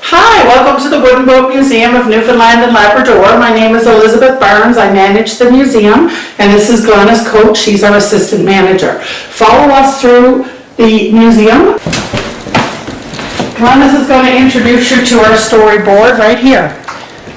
Hi, welcome to the Wooden Boat Museum of Newfoundland and Labrador. My name is Elizabeth Barnes. I manage the museum, and this is Glennys Coach. She's our assistant manager. Follow us through the museum. Glennys is going to introduce you to our storyboard right here.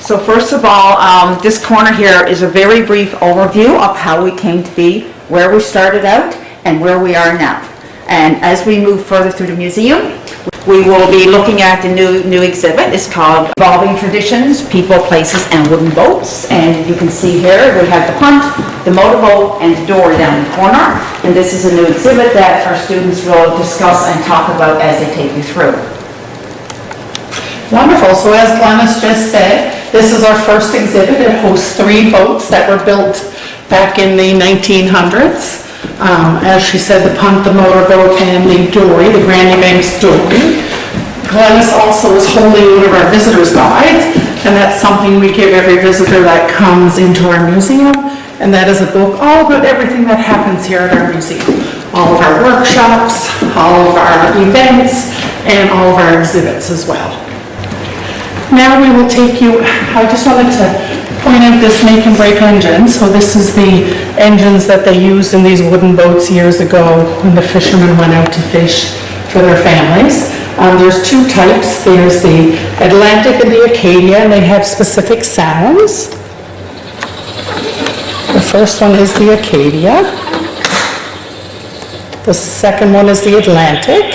So first of all, this corner here is a very brief overview of how we came to be, where we started out, and where we are now. And as we move further through the museum, we will be looking at the new exhibit. It's called Evolving Traditions, People, Places, and Wooden Boats. And you can see here we have the punt, the motorboat, and the door down the corner. And this is a new exhibit that our students will discuss and talk about as they take you through. Wonderful. So as Glennys just said, this is our first exhibit. It hosts 3 boats that were built back in the 1900s. As she said, the punt, the motorboat, and the dory, the Granny Banks dory. Glennys also is holding one of our visitors' guides, and that's something we give every visitor that comes into our museum, and that is a book all about everything that happens here at our museum. All of our workshops, all of our events, and all of our exhibits as well. Now we will take you, I just wanted to point out this make and break engine. So this is the engines that they used in these wooden boats years ago when the fishermen went out to fish for their families. There's 2 types. There's the Atlantic and the Acadia, and they have specific sounds. The first one is the Acadia. The second one is the Atlantic.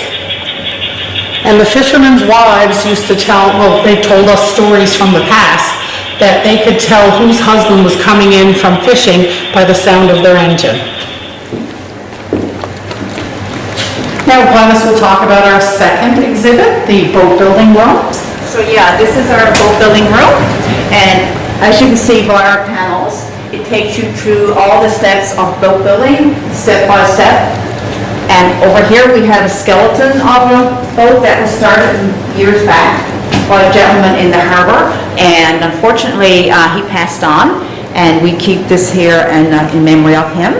And the fishermen's wives used to tell, well, they told us stories from the past that they could tell whose husband was coming in from fishing by the sound of their engine. Now Glennys will talk about our second exhibit, the boat building room. So yeah, this is our boat building room, and as you can see by our panels, it takes you through all the steps of boat building, step by step. And over here we have a skeleton of a boat that was started years back by a gentleman in the harbor, and unfortunately he passed on, and we keep this here in memory of him.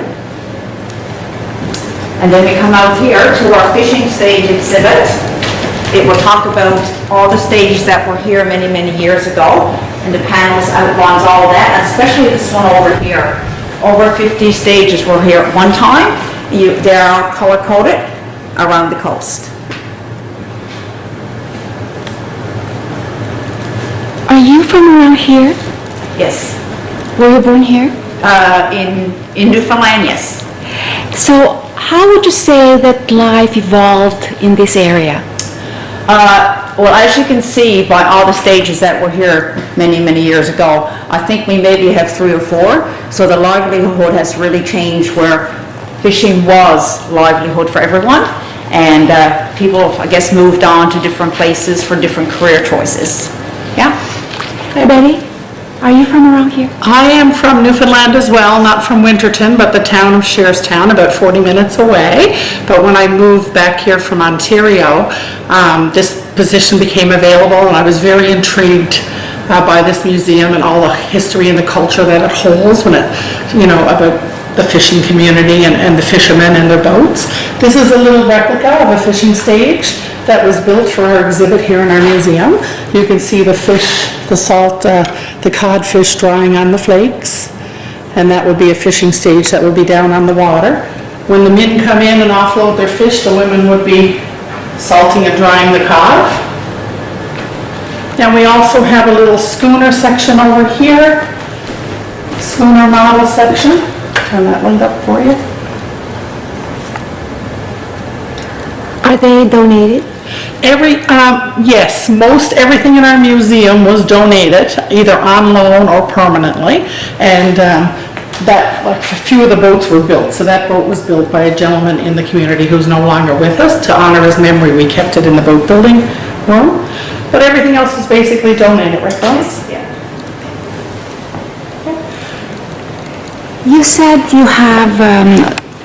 And then we come out here to our fishing stage exhibit. It will talk about all the stages that were here many years ago, and the panels outlines all that, and especially this one over here. Over 50 stages were here at one time. They are color-coded around the coast. Are you from around here? Yes. Were you born here? In Newfoundland, yes. So how would you say that life evolved in this area? Well, as you can see by all the stages that were here many years ago, I think we maybe have 3 or 4. So the livelihood has really changed, where fishing was livelihood for everyone, and people, I guess, moved on to different places for different career choices. Yeah. Hi, Betty. Are you from around here? I am from Newfoundland as well, not from Winterton, but the town of Sherristown, about 40 minutes away. But when I moved back here from Ontario, this position became available, and I was very intrigued by this museum and all the history and the culture that it holds when it, about the fishing community and the fishermen and their boats. This is a little replica of a fishing stage that was built for our exhibit here in our museum. You can see the fish, the salt, the codfish drying on the flakes, and that would be a fishing stage that would be down on the water. When the men come in and offload their fish, the women would be salting and drying the cod. And we also have a little schooner section over here, schooner model section. Turn that one up for you. Are they donated? Yes, most everything in our museum was donated, either on loan or permanently, and a few of the boats were built. So that boat was built by a gentleman in the community who's no longer with us. To honor his memory, we kept it in the boat building room, but everything else is basically donated, right, guys? Yeah. You said you have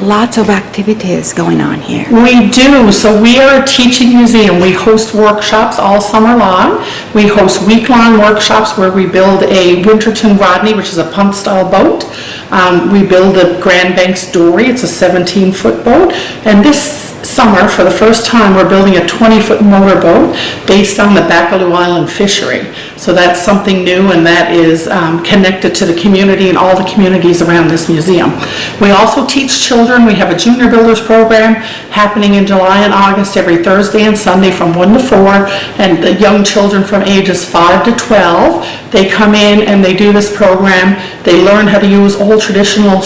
lots of activities going on here. We do. So we are a teaching museum. We host workshops all summer long. We host week-long workshops where we build a Winterton Rodney, which is a punt-style boat. We build a Grand Banks dory. It's a 17-foot boat. And this summer, for the first time, we're building a 20-foot motorboat based on the Bacalou Island fishery. So that's something new, and that is connected to the community and all the communities around this museum. We also teach children. We have a junior builders program happening in July and August every Thursday and Sunday from 1 to 4, and the young children from ages 5 to 12, they come in and they do this program. They learn how to use old traditional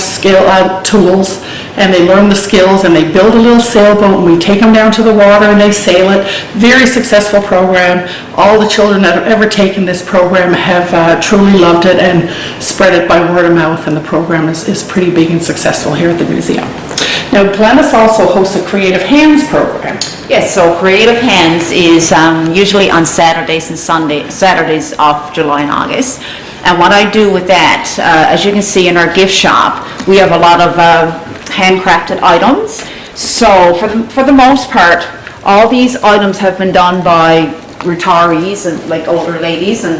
tools, and they learn the skills, and they build a little sailboat, and we take them down to the water and they sail it. Very successful program. All the children that have ever taken this program have truly loved it and spread it by word of mouth, and the program is pretty big and successful here at the museum. Now, Glennys also hosts a Creative Hands program. Yes, so Creative Hands is usually on Saturdays and Saturdays of July and August. And what I do with that, as you can see in our gift shop, we have a lot of handcrafted items. So for the most part, all these items have been done by retirees and like older ladies, and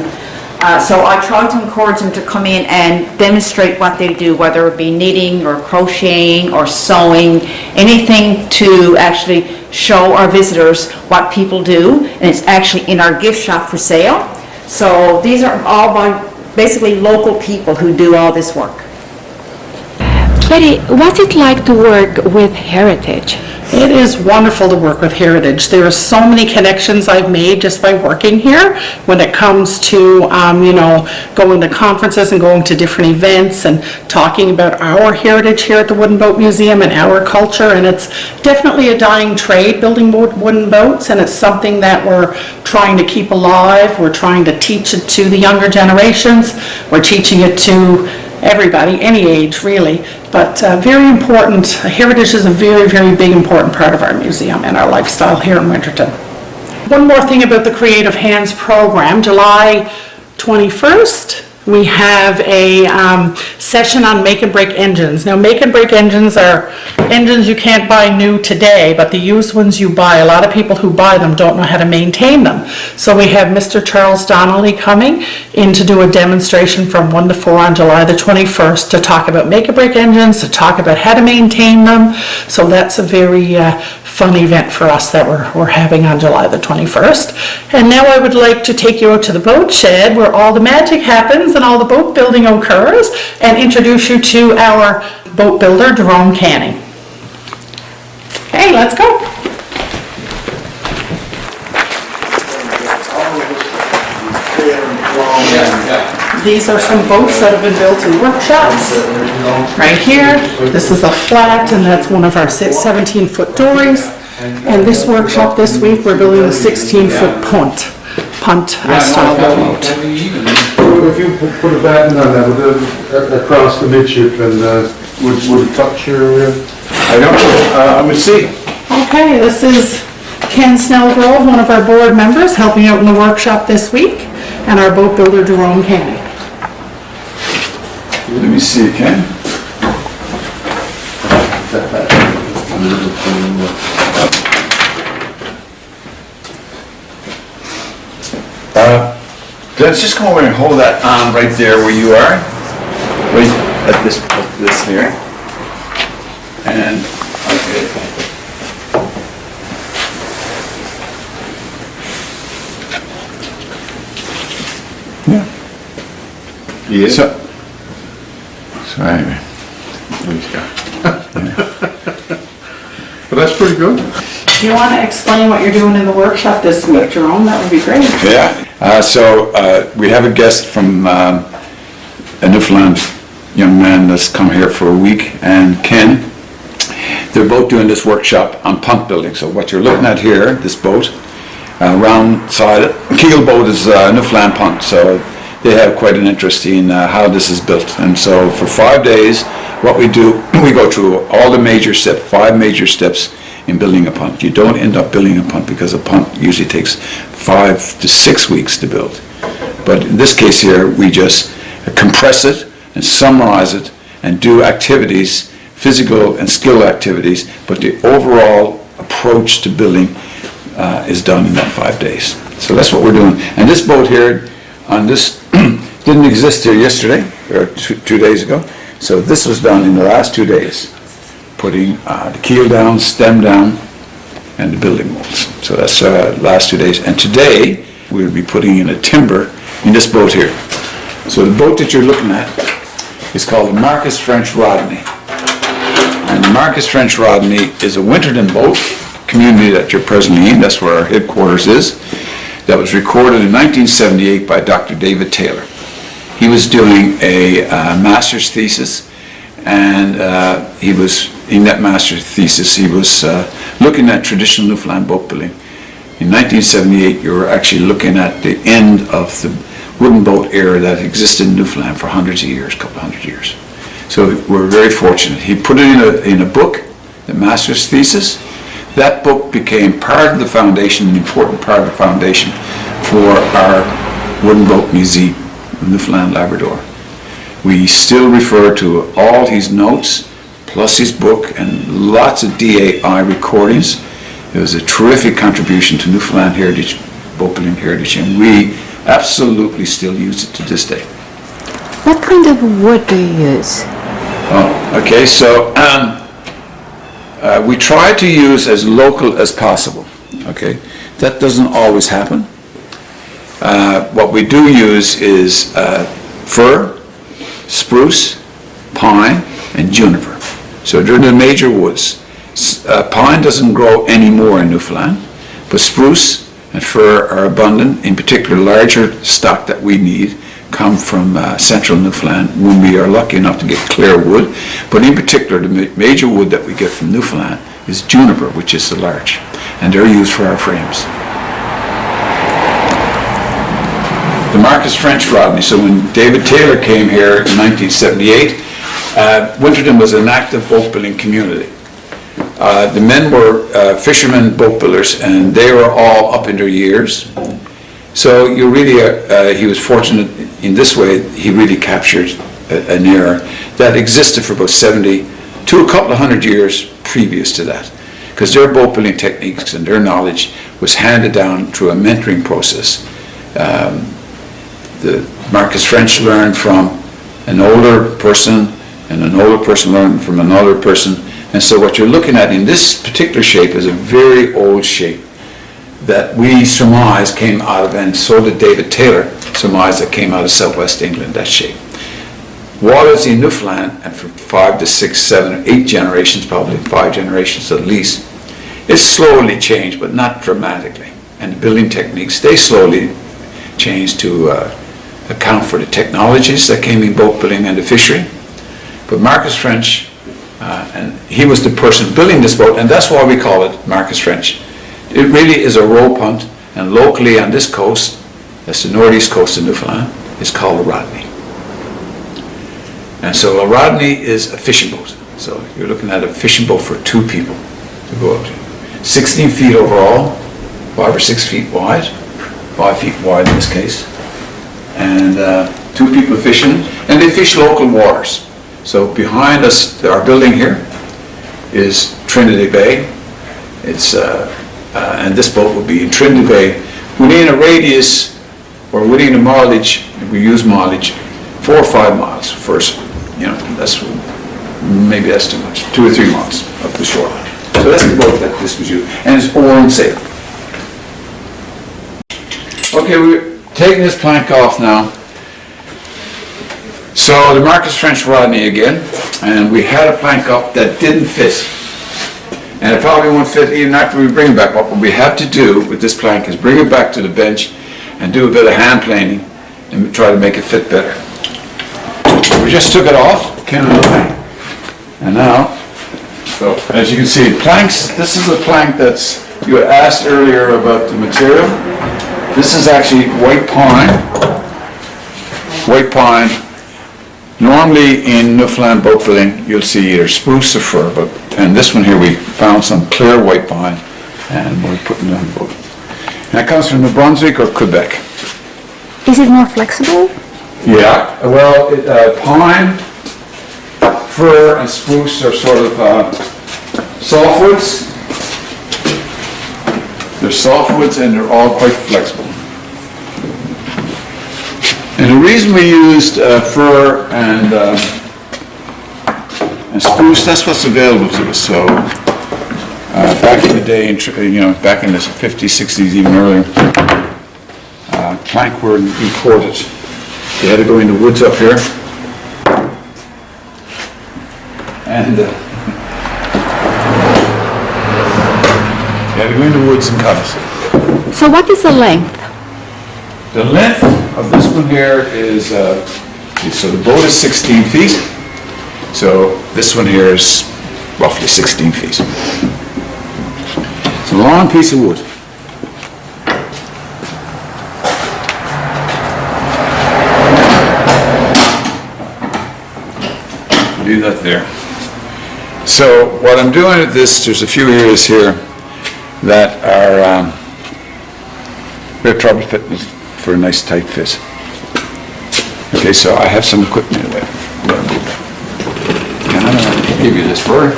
so I try to encourage them to come in and demonstrate what they do, whether it be knitting or crocheting or sewing, anything to actually show our visitors what people do, and it's actually in our gift shop for sale. So these are all by basically local people who do all this work. Betty, what's it like to work with Heritage? It is wonderful to work with Heritage. There are so many connections I've made just by working here when it comes to, going to conferences and going to different events and talking about our heritage here at the Wooden Boat Museum and our culture. And it's definitely a dying trade, building wooden boats, and it's something that we're trying to keep alive. We're trying to teach it to the younger generations. We're teaching it to everybody, any age really, but very important. Heritage is a very, very big, important part of our museum and our lifestyle here in Winterton. One more thing about the Creative Hands program, July 21st, we have a session on make and break engines. Now, make and break engines are engines you can't buy new today, but the used ones you buy. A lot of people who buy them don't know how to maintain them. So we have Mr. Charles Donnelly coming in to do a demonstration from 1 to 4 on July the 21st to talk about make and break engines, to talk about how to maintain them. So that's a very fun event for us that we're having on July the 21st. And now I would like to take you out to the boat shed where all the magic happens and all the boat building occurs, and introduce you to our boat builder, Jerome. Hey, let's go. These are some boats that have been built in workshops. Right here, this is a flat, and that's one of our 17-foot dories. And this workshop this week, we're building a 16-foot punt style rowboat. If you put a batten on that across the midship, and would it touch your? I don't know. I would see. Okay, this is Ken Snelgrove, one of our board members, helping out in the workshop this week, and our boat builder, Jerome. Let me see, Ken. Let's just come over and hold that arm right there where you are, right at this here, and okay. Yeah. Yeah. So anyway, there you go. But that's pretty good. Do you want to explain what you're doing in the workshop this week, Jerome? That would be great. Yeah. So we have a guest from a Newfoundland young man that's come here for a week, and Ken. They're both doing this workshop on punt building. So what you're looking at here, this boat, round side, keel boat is Newfoundland punt. So they have quite an interest in how this is built. And so for 5 days, what we do, we go through all the major steps, 5 major steps in building a punt. You don't end up building a punt because a punt usually takes 5 to 6 weeks to build. But in this case here, we just compress it and summarize it and do activities physical and skill activities, but the overall approach to building is done in that 5 days. So that's what we're doing. And this boat here, on this, didn't exist here yesterday, or 2 days ago. So this was done in the last 2 days, putting the keel down, stem down, and the building molds. So that's last 2 days. And today, we'll be putting in a timber in this boat here. So the boat that you're looking at is called the Marcus French Rodney. And the Marcus French Rodney is a Winterton boat community that you're presently in. That's where our headquarters is. That was recorded in 1978 by Dr. David Taylor. He was doing a master's thesis, and he was, in that master's thesis, he was looking at traditional Newfoundland boat building. In 1978, you were actually looking at the end of the wooden boat era that existed in Newfoundland for hundreds of years, a couple hundred years. So we're very fortunate. He put it in a book, the master's thesis. That book became part of the foundation, an important part of the foundation for our wooden boat museum, Newfoundland, Labrador. We still refer to all his notes, plus his book, and lots of DAI recordings. It was a terrific contribution to Newfoundland heritage, boat building heritage, and we absolutely still use it to this day. What kind of wood do you use? Oh, okay, so we try to use as local as possible, okay? That doesn't always happen. What we do use is fir, spruce, pine, and juniper. So they're the major woods. Pine doesn't grow anymore in Newfoundland, but spruce and fir are abundant. In particular, larger stock that we need come from central Newfoundland when we are lucky enough to get clear wood. But in particular, the major wood that we get from Newfoundland is juniper, which is the larch, and they're used for our frames. The Marcus French Rodney. So when David Taylor came here in 1978, Winterton was an active boat building community. The men were fishermen, boat builders, and they were all up in their years. So you really, he was fortunate in this way. He really captured an era that existed for about 70 to a couple of hundred years previous to that, because their boat building techniques and their knowledge was handed down through a mentoring process. The Marcus French learned from an older person, and an older person learned from another person. And so what you're looking at in this particular shape is a very old shape that we surmise came out of, and so did David Taylor surmise that came out of southwest England, that shape. Waters in Newfoundland, and for 5 to 6, 7, or 8 generations, probably 5 generations at least, it's slowly changed, but not dramatically. And the building techniques, they slowly changed to account for the technologies that came in boat building and the fishery. But Marcus French, and he was the person building this boat, and that's why we call it Marcus French. It really is a row punt, and locally on this coast, that's the northeast coast of Newfoundland, it's called a Rodney. And so a Rodney is a fishing boat. So you're looking at a fishing boat for 2 people to go out to. 16 feet overall, 5 or 6 feet wide, 5 feet wide in this case, and 2 people fishing, and they fish local waters. So behind us, our building here is Trinity Bay. It's and this boat will be in Trinity Bay within a radius, or within a mileage, we use mileage, 4 or 5 miles first. You know, maybe that's too much, 2 or 3 miles of the shoreline. So that's the boat that this was used, and it's oar and sail. Okay, we're taking this plank off now. So the Marcus French Rodney again, and we had a plank up that didn't fit. And it probably won't fit even after we bring it back up. What we have to do with this plank is bring it back to the bench and do a bit of hand planing and try to make it fit better. We just took it off, and now, so as you can see, planks, this is a plank that's, you had asked earlier about the material. This is actually white pine. White pine. Normally in Newfoundland boat building, you'll see either spruce or fir, and this one here we found some clear white pine, and we're putting it on the boat. And that comes from New Brunswick or Quebec. Is it more flexible? Yeah, well, pine, fir and spruce are sort of softwoods. They're softwoods and they're all quite flexible. And the reason we used fir and spruce, that's what's available to us. So back in the day, back in the 50s, 60s, even earlier, plank were imported. You had to go in the woods up here. And you had to go in the woods and cut it. So what is the length? The length of this one here is, so the boat is 16 feet. So this one here is roughly 16 feet. It's a long piece of wood. Leave that there. So what I'm doing at this, there's a few areas here that are we have trouble fitting for a nice tight fit. Okay, so I have some equipment in there. And I'm going to give you this bird.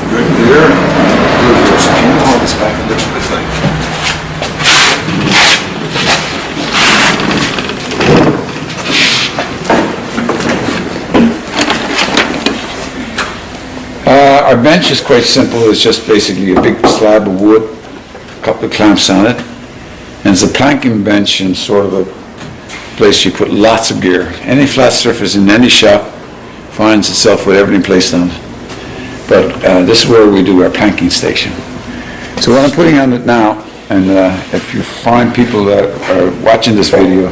Good there. Good. So can you hold this back a little bit like? Our bench is quite simple. It's just basically a big slab of wood, a couple of clamps on it, and it's a planking bench and sort of a place you put lots of gear. Any flat surface in any shop finds itself with everything placed on it. But this is where we do our planking station. So what I'm putting on it now, and if you find people that are watching this video,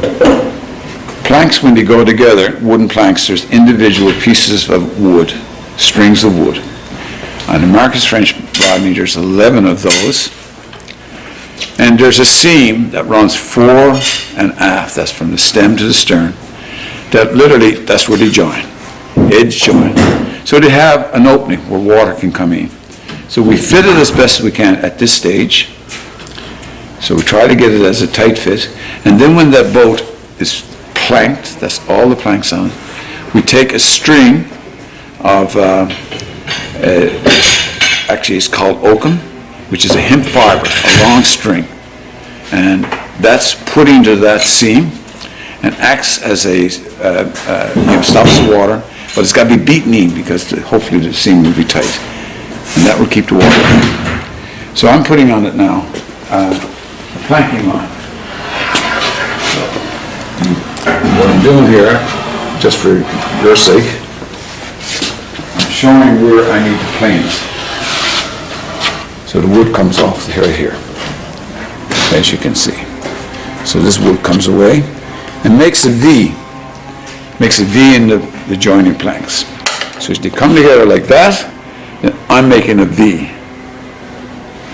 planks when they go together, wooden planks, there's individual pieces of wood, strings of wood. On the Marcus French Rodney, there's 11 of those. And there's a seam that runs fore and aft, that's from the stem to the stern, that literally, that's where they join, edge join. So they have an opening where water can come in. So we fit it as best as we can at this stage. So we try to get it as a tight fit. And then when that boat is planked, that's all the planks on, we take a string of, actually it's called oakum, which is a hemp fiber, a long string. And that's put into that seam and acts as a, stops the water, but it's got to be beaten in because hopefully the seam will be tight. And that will keep the water in. So I'm putting on it now, a planking line. So, what I'm doing here, just for your sake, I'm showing where I need the planes. So the wood comes off right here, as you can see. So this wood comes away and makes a V in the joining planks. So as they come together like that, then I'm making a V,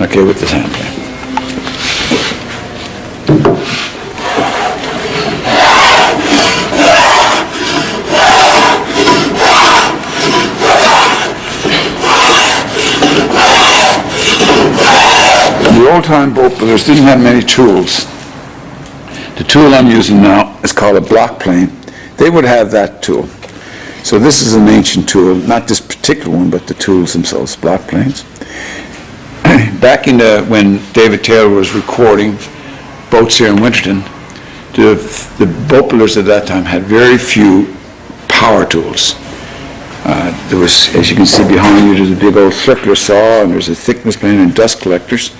okay, with this hand plane. The old-time boat builders didn't have many tools. The tool I'm using now is called a block plane. They would have that tool. So this is an ancient tool, not this particular one, but the tools themselves, block planes. Back in when David Taylor was recording boats here in Winterton, the boat builders at that time had very few power tools. There was, as you can see behind you, there's a big old circular saw, and there's a thickness plane and dust collectors.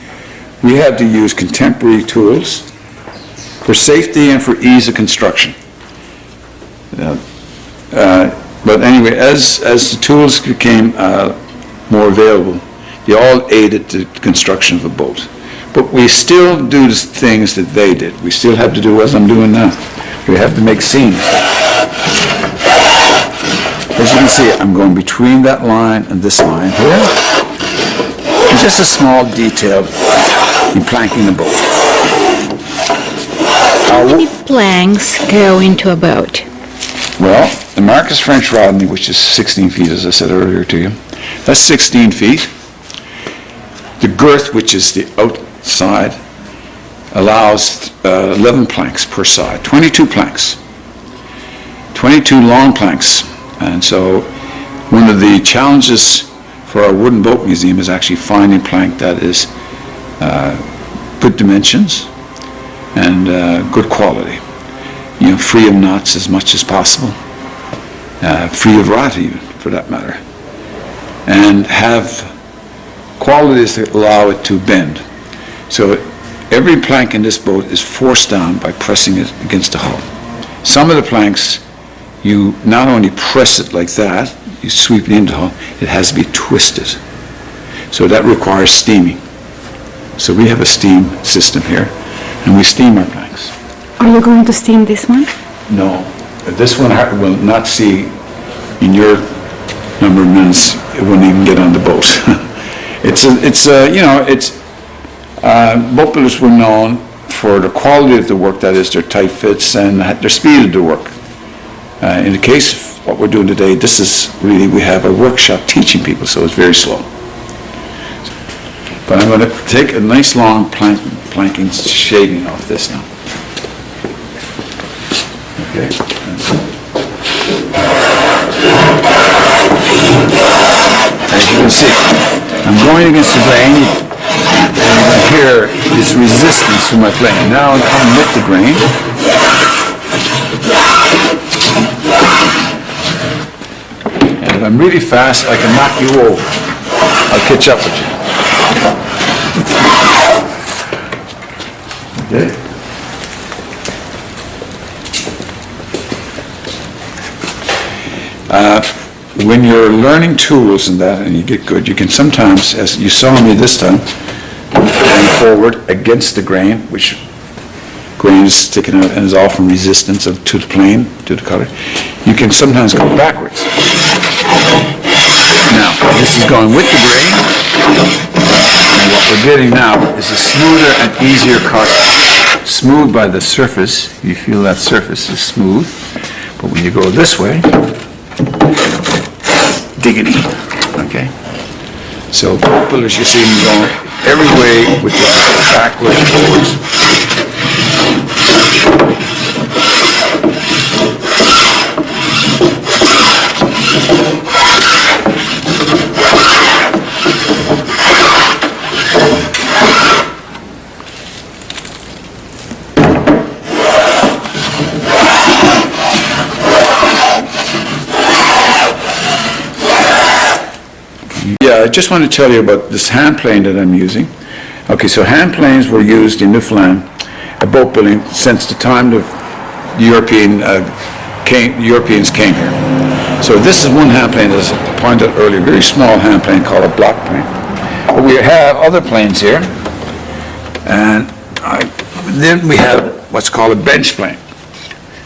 We had to use contemporary tools for safety and for ease of construction. But anyway, as the tools became more available, they all aided the construction of a boat. But we still do the things that they did. We still have to do what I'm doing now. We have to make seams. As you can see, I'm going between that line and this line here. And just a small detail in planking the boat. How many planks go into a boat? Well, the Marcus French Rodney, which is 16 feet, as I said earlier to you, that's 16 feet. The girth, which is the outside, allows 11 planks per side, 22 planks. 22 long planks And so one of the challenges for our wooden boat museum is actually finding plank that is good dimensions and good quality. You know, free of knots as much as possible, free of rot even, for that matter, and have qualities that allow it to bend. So every plank in this boat is forced down by pressing it against the hull. Some of the planks, you not only press it like that, you sweep it into the hull, it has to be twisted. So that requires steaming. So we have a steam system here, and we steam our planks. Are you going to steam this one? No, this one will not see in your number of minutes, it wouldn't even get on the boat. Boat builders were known for the quality of the work, that is their tight fits and their speed of the work. In the case of what we're doing today, this is really, we have a workshop teaching people, so it's very slow. But I'm going to take a nice long planking shaving off this now. Okay. As you can see, I'm going against the grain, and you can hear this resistance from my plane. Now I'm coming with the grain. And if I'm really fast, I can knock you over. I'll catch up with you. Okay. When you're learning tools and that, and you get good, you can sometimes, as you saw me this time, going forward against the grain, which grain is sticking out and is all from resistance to the plane, to the cutter. You can sometimes go backwards. Now, this is going with the grain, and what we're getting now is a smoother and easier cut. Smooth by the surface, you feel that surface is smooth, but when you go this way, diggity, okay? So boat builders, you see them going every way with the backward and forwards. I just want to tell you about this hand plane that I'm using. Okay, so hand planes were used in Newfoundland boat building since the time the Europeans came here. So this is one hand plane, as I pointed out earlier, a very small hand plane called a block plane. But we have other planes here, and then we have what's called a bench plane.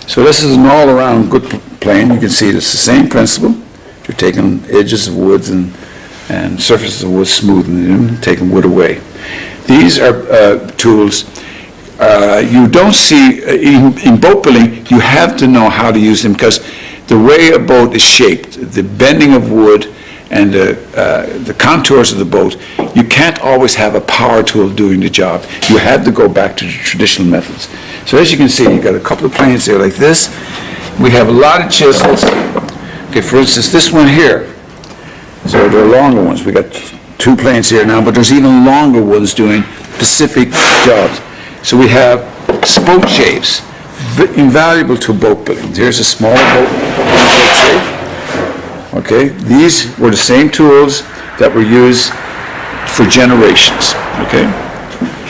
So this is an all-around good plane. You can see it's the same principle. You're taking edges of woods and surfaces of wood, smoothing them, taking wood away. These are tools you don't see in boat building. You have to know how to use them because the way a boat is shaped, the bending of wood and the contours of the boat, you can't always have a power tool doing the job. You have to go back to the traditional methods. So as you can see, you've got a couple of planes there like this. We have a lot of chisels. Okay, for instance, this one here. So there are longer ones. We got two planes here now, but there's even longer ones doing specific jobs. So we have spoke shaves, invaluable to boat building. Here's a smaller boat shave. Okay, these were the same tools that were used for generations. Okay,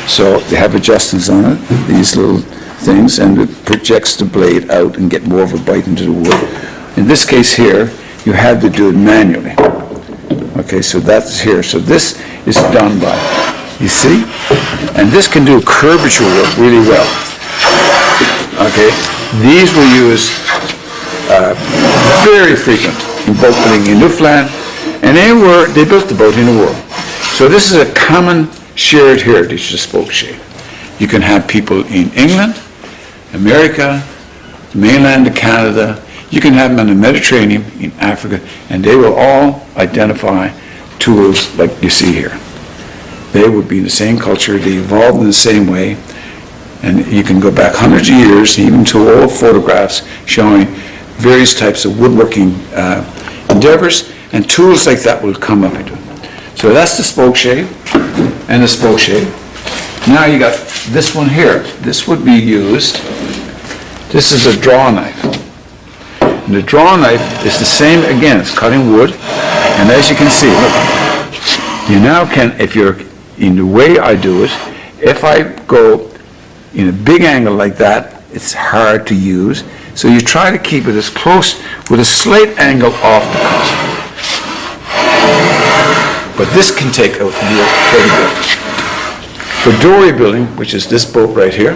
so they have adjustments on it, these little things, and it projects the blade out and get more of a bite into the wood. In this case here, you had to do it manually. Okay, so that's here. So this is done by, you see? And this can do curvature work really well. Okay, these were used very frequent in boat building in Newfoundland, and they built the boat in the world. So this is a common shared heritage, the spoke shape. You can have people in England, America, the mainland of Canada. You can have them in the Mediterranean, in Africa, and they will all identify tools like you see here. They would be in the same culture, they evolved in the same way, and you can go back hundreds of years, even to old photographs showing various types of woodworking endeavors, and tools like that will come up into it. So that's the spoke shave and the spoke shave. Now you got this one here. This would be used, this is a draw knife. And the draw knife is the same, again, it's cutting wood, and as you can see, look, you now can, if you're in the way I do it, if I go in a big angle like that, it's hard to use, so you try to keep it as close with a slight angle off the cut. But this can take out quite a bit. For dory building, which is this boat right here,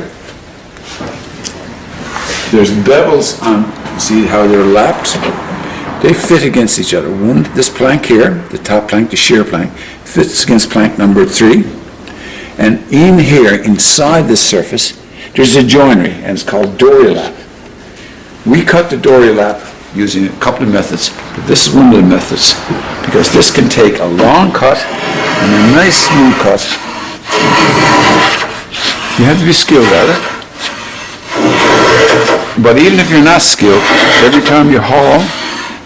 there's bevels on, see how they're lapped? They fit against each other. One, this plank here, the top plank, the shear plank, fits against plank number 3. And in here, inside this surface, there's a joinery, and it's called dory lap. We cut the dory lap using a couple of methods, but this is one of the methods, because this can take a long cut and a nice smooth cut. You have to be skilled at it. But even if you're not skilled, every time you hollow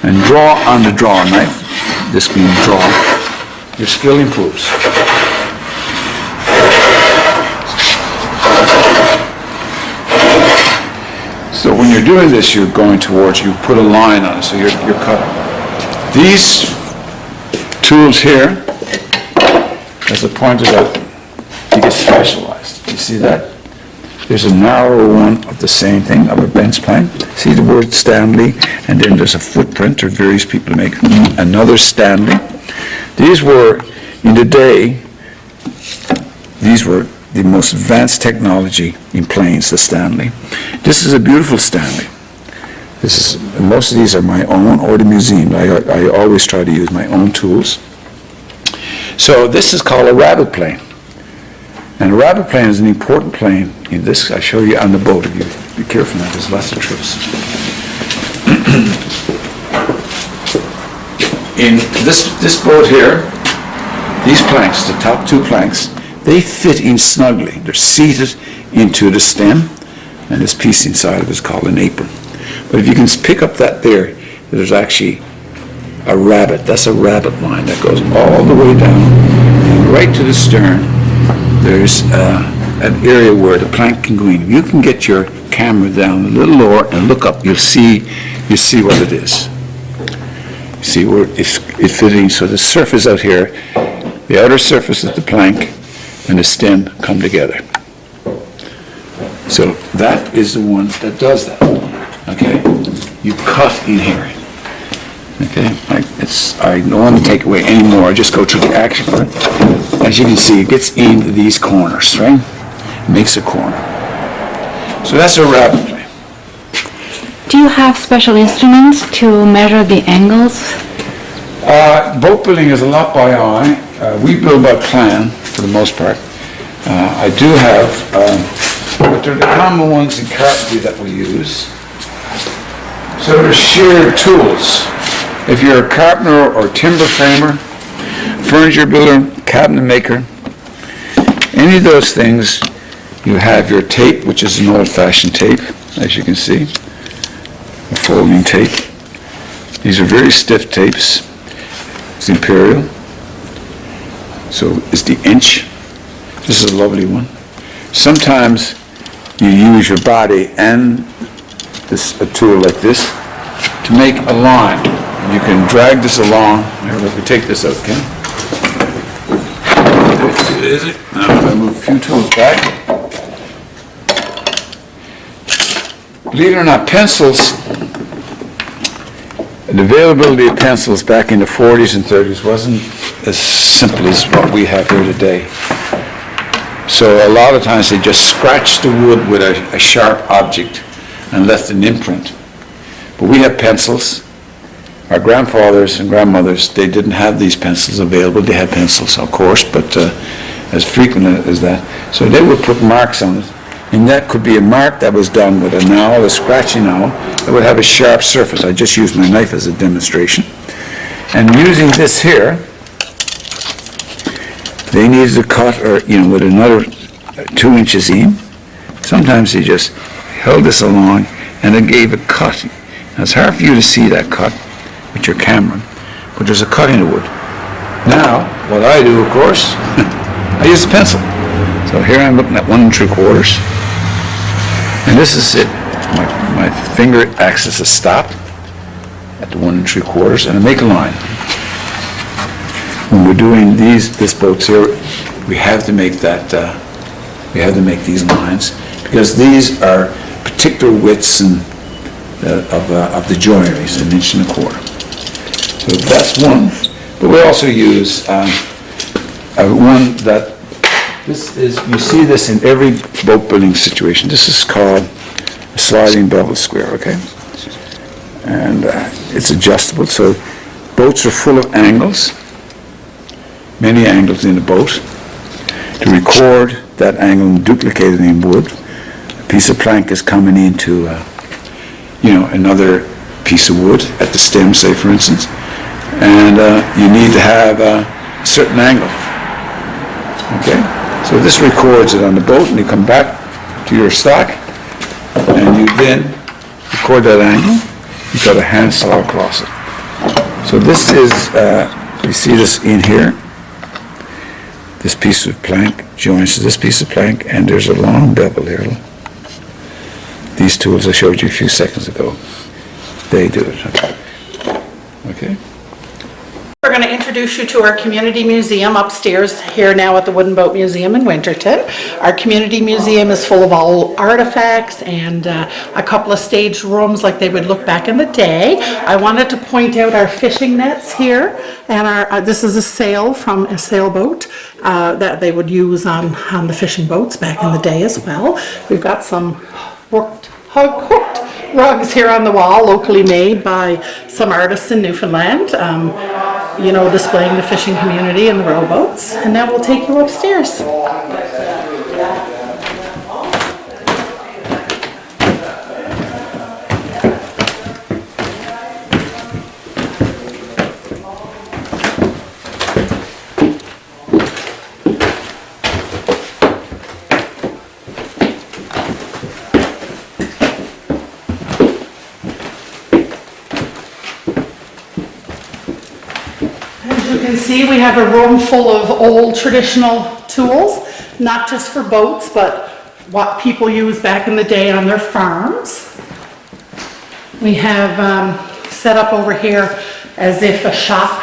and draw on the draw knife, this being draw, your skill improves. So when you're doing this, you're going towards, you put a line on it, so you're cutting. These tools here, as I pointed out, you get specialized. You see that? There's a narrower one of the same thing, of a bench plank. See the word Stanley, and then there's a footprint, or various people make another Stanley. These were, in the day, these were the most advanced technology in planes, the Stanley. This is a beautiful Stanley. This is, most of these are my own or the museum. I always try to use my own tools. So this is called a rabbit plane. And a rabbit plane is an important plane. In this, I show you on the boat. If you be careful now, there's lots of trips. In this boat here, these planks, the top 2 planks, they fit in snugly. They're seated into the stem, and this piece inside of it is called an apron. But if you can pick up that there's actually a rabbit. That's a rabbit line that goes all the way down, and right to the stern. There's an area where the plank can go in. If you can get your camera down a little lower and look up, you see what it is. You see where it's fitting. So the surface out here, the outer surface of the plank and the stem come together. So that is the one that does that. Okay, you cut in here. Okay, I don't want to take away any more. I just go through the action part. As you can see, it gets into these corners, right? Makes a corner. So that's a rabbit plane. Do you have special instruments to measure the angles? Boat building is a lot by eye. We build by plan for the most part. I do have, but they're the common ones in carpentry that we use. So there's shear tools. If you're a carpenter or timber framer, furniture builder, cabinet maker, any of those things, you have your tape, which is an old-fashioned tape, as you can see, a folding tape. These are very stiff tapes. It's imperial. So it's the inch. This is a lovely one. Sometimes you use your body and a tool like this to make a line. You can drag this along. Here, let me take this out, Ken. Now if I move a few tools back. Believe it or not, pencils, the availability of pencils back in the 40s and 30s wasn't as simple as what we have here today. So a lot of times they just scratched the wood with a sharp object and left an imprint. But we have pencils. Our grandfathers and grandmothers, they didn't have these pencils available. They had pencils, of course, but as frequent as that. So they would put marks on it. And that could be a mark that was done with a nail, a scratching nail, that would have a sharp surface. I just used my knife as a demonstration. And using this here, they needed to cut, or with another 2 inches in. Sometimes they just held this along and it gave a cut Now, it's hard for you to see that cut with your camera, but there's a cut in the wood. Now, what I do, of course, I use a pencil. So here I'm looking at 1 3/4, and this is it. My finger acts as a stop at the 1 3/4, and I make a line. When we're doing this boats here, we have to make these lines, because these are particular widths and of the joineries, 1 1/4 inches. So that's one. But we also use one that, this is, you see this in every boat building situation. This is called a sliding bevel square, okay? And it's adjustable, so boats are full of angles, many angles in the boat. To record that angle and duplicate it in wood, a piece of plank is coming into, another piece of wood at the stem, say, for instance, and you need to have a certain angle, okay? So this records it on the boat, and you come back to your stock, and you then record that angle. You've got a handsaw across it. So this is, you see this in here, this piece of plank joins this piece of plank, and there's a long bevel here. These tools I showed you a few seconds ago, they do it. Okay? We're going to introduce you to our community museum upstairs here now at the Wooden Boat Museum in Winterton. Our community museum is full of all artifacts and a couple of staged rooms like they would look back in the day. I wanted to point out our fishing nets here, and this is a sail from a sailboat that they would use on the fishing boats back in the day as well. We've got some hooked rugs here on the wall, locally made by some artists in Newfoundland, displaying the fishing community and the rowboats. And now we'll take you upstairs. You can see we have a room full of old traditional tools, not just for boats, but what people used back in the day on their farms. We have set up over here as if a shop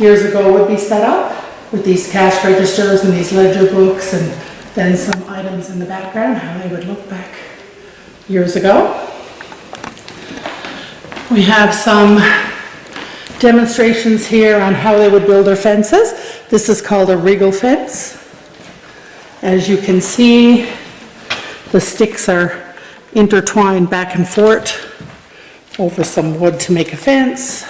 years ago would be set up, with these cash registers and these ledger books, and then some items in the background, how they would look back years ago. We have some demonstrations here on how they would build their fences. This is called a regal fence. As you can see, the sticks are intertwined back and forth over some wood to make a fence.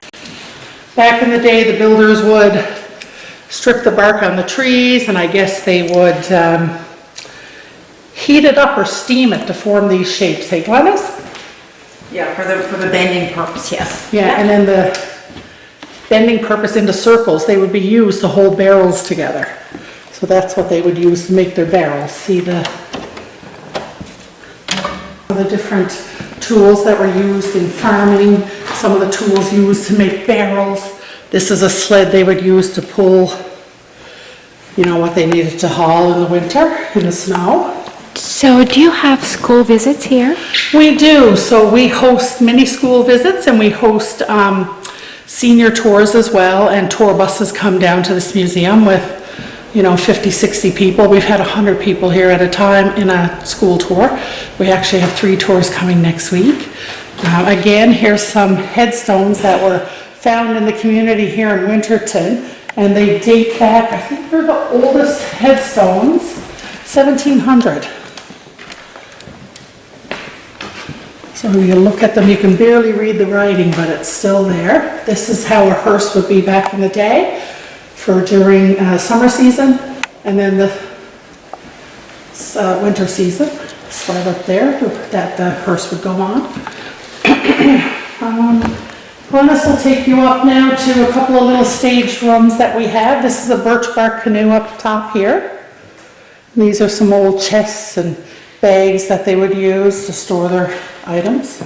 Back in the day, the builders would strip the bark on the trees, and I guess they would heat it up or steam it to form these shapes. Hey, Glennys? Yeah, for the bending purpose, yes. Yeah, and then the bending purpose into circles, they would be used to hold barrels together. So that's what they would use to make their barrels. See the different tools that were used in farming, some of the tools used to make barrels. This is a sled they would use to pull, what they needed to haul in the winter, in the snow. So do you have school visits here? We do. So we host mini school visits, and we host senior tours as well, and tour buses come down to this museum with 50, 60 people. We've had 100 people here at a time in a school tour. We actually have 3 tours coming next week. Again, here's some headstones that were found in the community here in Winterton, and they date back, I think they're the oldest headstones, 1700. So when you look at them, you can barely read the writing, but it's still there. This is how a hearse would be back in the day for during summer season, and then the winter season. Slide up there that the hearse would go on. Glennys will take you up now to a couple of little staged rooms that we have. This is a birch bark canoe up top here. And these are some old chests and bags that they would use to store their items.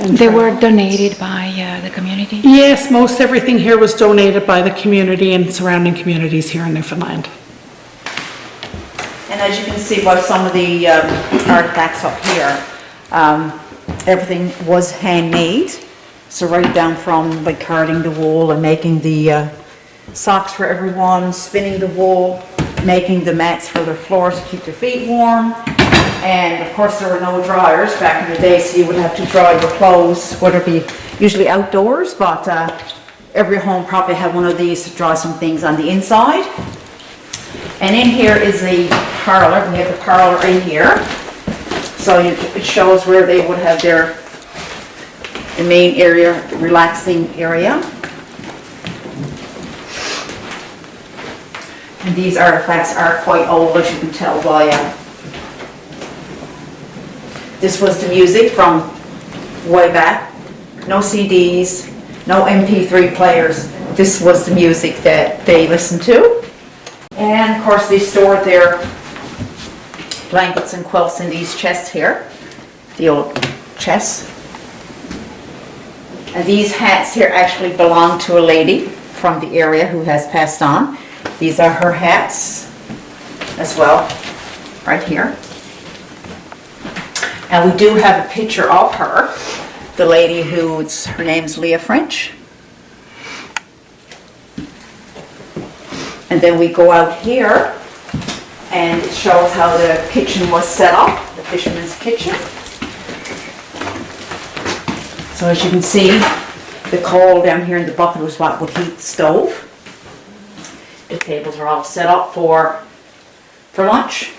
and They were travels. donated by the community? Yes, most everything here was donated by the community and surrounding communities here in Newfoundland. And as you can see by some of the artifacts up here, everything was handmade. So right down from like carding the wool and making the socks for everyone, spinning the wool, making the mats for their floors to keep their feet warm. And of course there were no dryers back in the day, so you would have to dry your clothes, whether it be usually outdoors, but every home probably had one of these to dry some things on the inside. And in here is the parlor. We have the parlor in here. So it shows where they would have the main area, relaxing area. And these artifacts are quite old, as you can tell by, this was the music from way back. No CDs, no MP3 players. This was the music that they listened to. And of course they stored their blankets and quilts in these chests here, the old chests. And these hats here actually belong to a lady from the area who has passed on. These are her hats as well, right here. And we do have a picture of her, the lady her name's Leah French. And then we go out here and it shows how the kitchen was set up, the fisherman's kitchen. So as you can see, the coal down here in the bucket was what would heat the stove. The tables are all set up for lunch.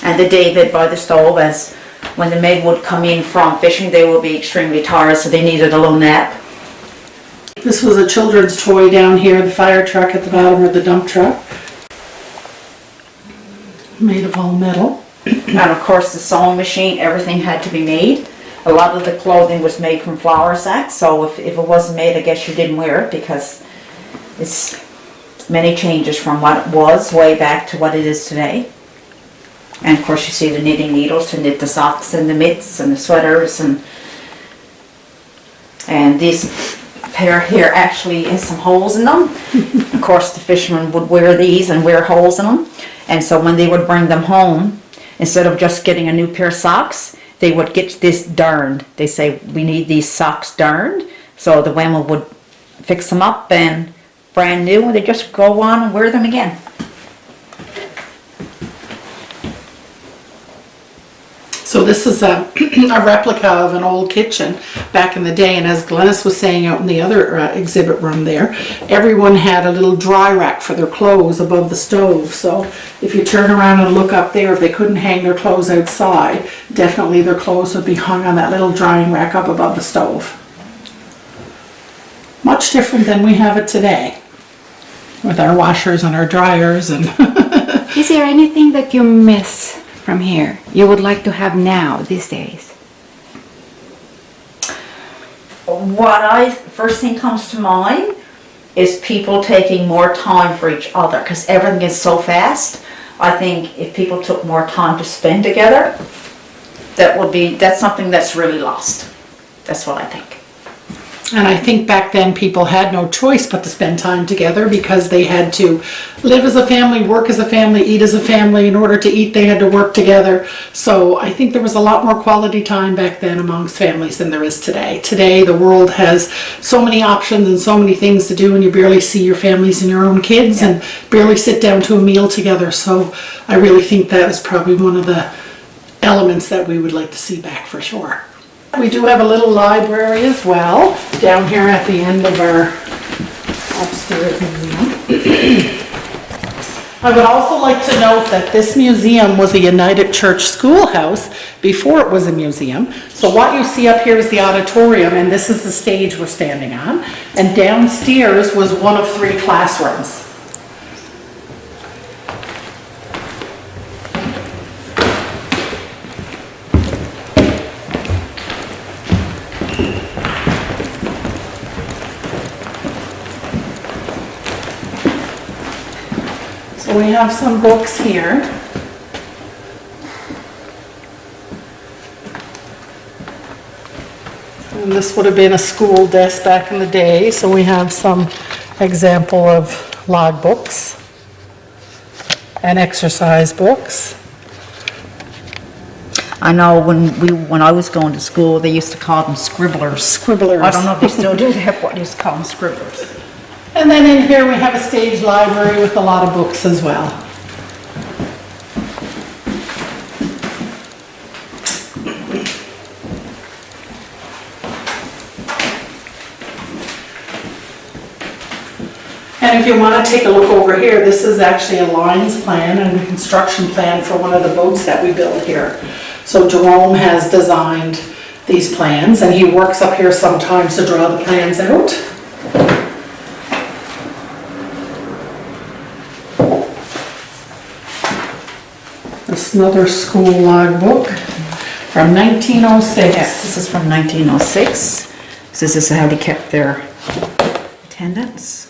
And the day bed by the stove, as when the men would come in from fishing, they would be extremely tired, so they needed a little nap. This was a children's toy down here, the fire truck at the bottom, or the dump truck. Made of all metal. And of course the sewing machine, everything had to be made. A lot of the clothing was made from flour sacks, so if it wasn't made, I guess you didn't wear it, because it's many changes from what it was way back to what it is today. And of course you see the knitting needles to knit the socks and the mitts and the sweaters, and this pair here actually has some holes in them. Of course the fishermen would wear these and wear holes in them, and so when they would bring them home, instead of just getting a new pair of socks, they would get this darned. They say, we need these socks darned. So the women would fix them up and brand new, and they just go on and wear them again. So this is a replica of an old kitchen back in the day, and as Glennys was saying out in the other exhibit room there, everyone had a little dry rack for their clothes above the stove. So if you turn around and look up there, if they couldn't hang their clothes outside, definitely their clothes would be hung on that little drying rack up above the stove. Much different than we have it today, with our washers and our dryers. And Is there anything that you miss from here you would like to have now these days? First thing comes to mind is people taking more time for each other, because everything is so fast. I think if people took more time to spend together, that's something that's really lost. That's what I think. And I think back then people had no choice but to spend time together, because they had to live as a family, work as a family, eat as a family. In order to eat, they had to work together. So I think there was a lot more quality time back then amongst families than there is today. Today, the world has so many options and so many things to do, and you barely see your families and your own kids, and barely sit down to a meal together. So I really think that is probably one of the elements that we would like to see back for sure. We do have a little library as well, down here at the end of our upstairs museum. I would also like to note that this museum was a United Church schoolhouse before it was a museum. So what you see up here is the auditorium, and this is the stage we're standing on. And downstairs was one of 3 classrooms. We have some books here. And this would have been a school desk back in the day, so we have some example of log books and exercise books. I know when I was going to school, they used to call them scribblers. Scribblers. I don't know if they still do that, but they used to call them scribblers. And then in here we have a stage library with a lot of books as well. And if you want to take a look over here, this is actually a lines plan and a construction plan for one of the boats that we build here. So Jerome has designed these plans, and he works up here sometimes to draw the plans out. This is another school logbook from 1906. Yes, this is from 1906. This is how they kept their attendance.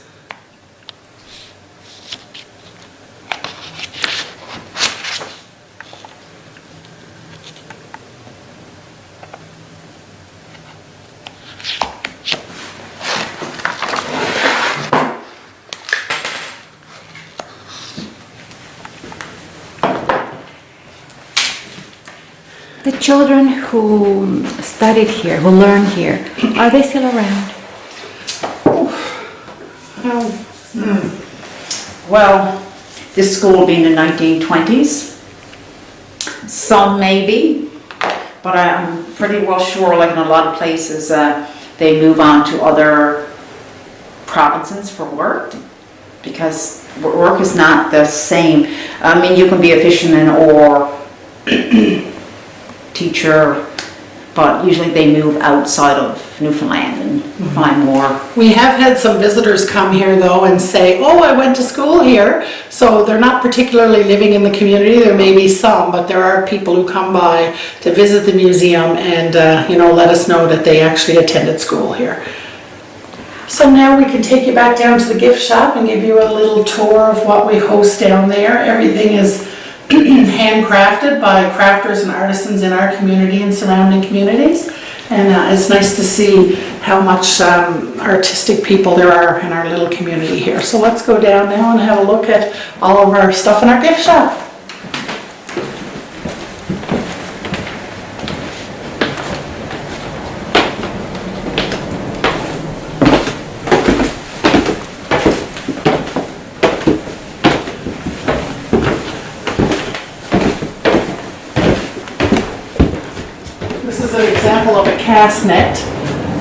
The children who studied here, who learned here, are they still around? Well, this school being in the 1920s, some maybe, but I'm pretty well sure, like in a lot of places, they move on to other provinces for work, because work is not the same. I mean, you can be a fisherman or teacher, but usually they move outside of Newfoundland and find more. We have had some visitors come here though and say, oh, I went to school here. So they're not particularly living in the community. There may be some, but there are people who come by to visit the museum and, let us know that they actually attended school here. So now we can take you back down to the gift shop and give you a little tour of what we host down there. Everything is handcrafted by crafters and artisans in our community and surrounding communities. And it's nice to see how much artistic people there are in our little community here. So let's go down now and have a look at all of our stuff in our gift shop. This is an example of a cast net,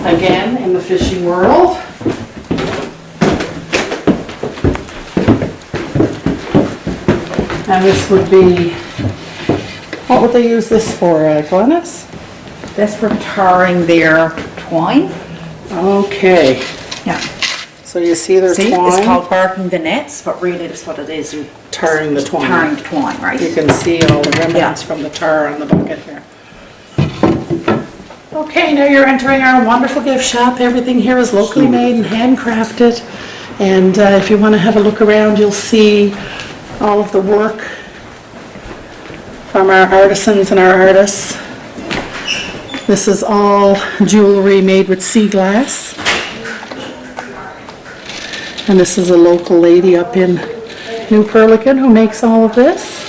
again, in the fishing world. And this would be, what would they use this for, Glennys? That's for tarring their twine. Okay, Yeah. so you see their See, twine? it's called barking the nets, but really that's what it is. You're Tarring the twine. tarring the twine, right? You can see all the remnants Yeah. from the tar on the bucket here. Okay, now you're entering our wonderful gift shop. Everything here is locally made and handcrafted. And if you want to have a look around, you'll see all of the work from our artisans and our artists. This is all jewelry made with sea glass. And this is a local lady up in New Perlican who makes all of this.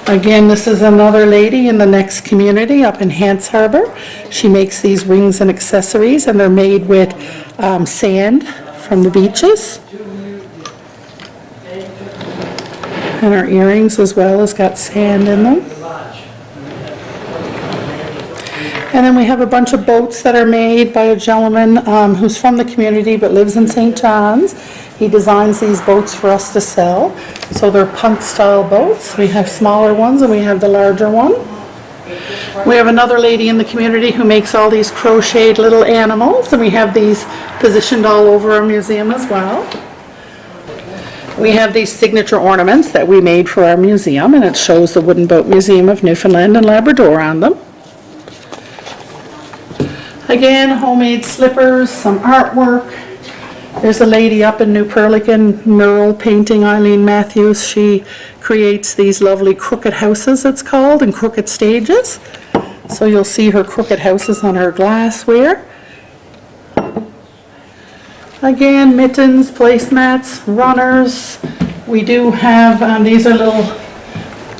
Again, this is another lady in the next community up in Hants Harbor. She makes these rings and accessories, and they're made with sand from the beaches. And our earrings as well has got sand in them. And then we have a bunch of boats that are made by a gentleman who's from the community but lives in St. John's. He designs these boats for us to sell. So they're punt-style boats. We have smaller ones and we have the larger one. We have another lady in the community who makes all these crocheted little animals, and we have these positioned all over our museum as well. We have these signature ornaments that we made for our museum, and it shows the Wooden Boat Museum of Newfoundland and Labrador on them. Again, homemade slippers, some artwork, There's a lady up in New Perlican, mural painting, Eileen Matthews. She creates these lovely crooked houses, it's called, and crooked stages. So you'll see her crooked houses on her glassware. Again, mittens, placemats, runners. We do have, these are little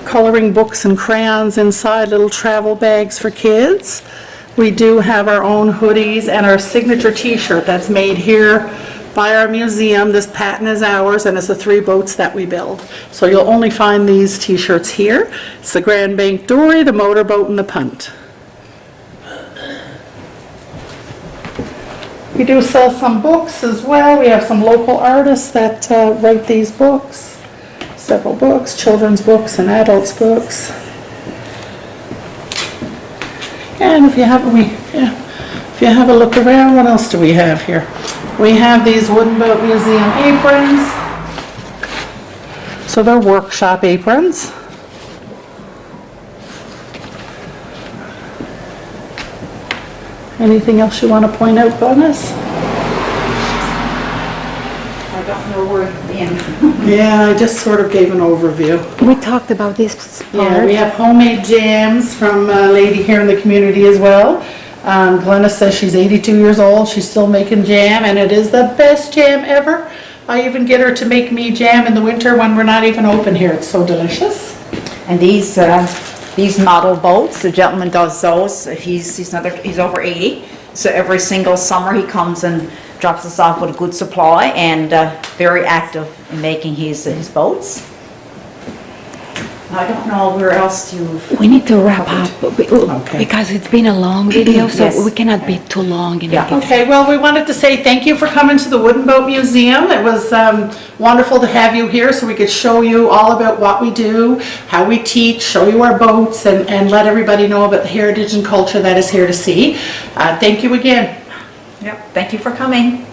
coloring books and crayons inside, little travel bags for kids. We do have our own hoodies and our signature t-shirt that's made here by our museum. This patent is ours, and it's the 3 boats that we build. So you'll only find these t-shirts here. It's the Grand Bank Dory, the motorboat, and the punt. We do sell some books as well. We have some local artists that write these books. Several books, children's books and adults' books. And if you have a look around, what else do we have here? We have these Wooden Boat Museum aprons. So they're workshop aprons. Anything else you want to point out, Glennys? I don't know where it's been. Yeah, I just sort of gave an overview. We talked about this Yeah, part. we have homemade jams from a lady here in the community as well. Glennys says she's 82 years old, she's still making jam, and it is the best jam ever. I even get her to make me jam in the winter when we're not even open here, it's so delicious. And these model boats, the gentleman does those, he's over 80, so every single summer he comes and drops us off with a good supply, and very active in making his boats. I don't know where else We need to wrap up Okay. because it's been a long video, so Yes. we cannot be too long in Yeah. it. Okay, well, we wanted to say thank you for coming to the Wooden Boat Museum. It was wonderful to have you here so we could show you all about what we do, how we teach, show you our boats, and let everybody know about the heritage and culture that is here to see. Thank you again. Yep, thank you for coming.